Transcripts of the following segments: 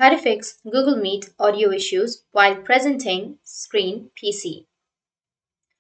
How to fix Google Meet audio issues while presenting screen PC.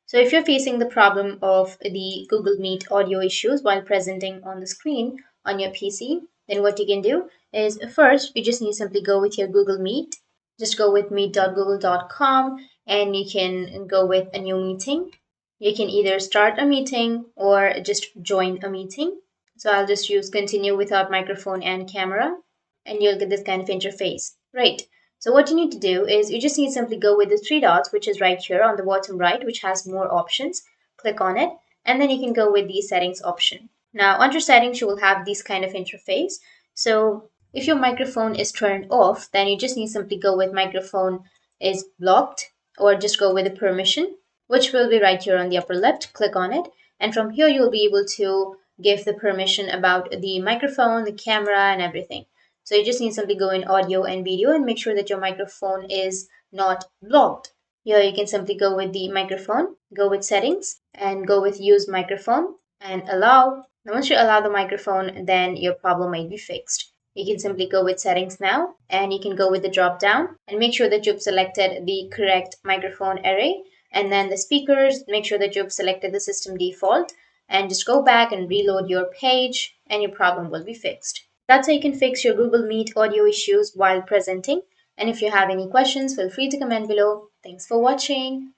So if you're facing the problem of the Google Meet audio issues while presenting on the screen on your PC, then what you can do is first you just need to simply go with your Google Meet. Just go with meet.google.com and you can go with a new meeting. You can either start a meeting or just join a meeting. So I'll just use continue without microphone and camera and you'll get this kind of interface. Right. So what you need to do is you just need to simply go with the three dots, which is right here on the bottom right, which has more options. Click on it, and then you can go with the settings option. Now, under settings, you will have this kind of interface. So if your microphone is turned off, then you just need to simply go with microphone is blocked, or just go with the permission, which will be right here on the upper left. Click on it, and from here you'll be able to give the permission about the microphone, the camera, and everything. So you just need to simply go in audio and video and make sure that your microphone is not blocked. Here you can simply go with the microphone, go with settings and go with use microphone and allow. Now once you allow the microphone, then your problem might be fixed. You can simply go with settings now and you can go with the drop down and make sure that you've selected the correct microphone array, and then the speakers, make sure that you've selected the system default and just go back and reload your page and your problem will be fixed. That's how you can fix your Google Meet audio issues while presenting. And if you have any questions, feel free to comment below. Thanks for watching.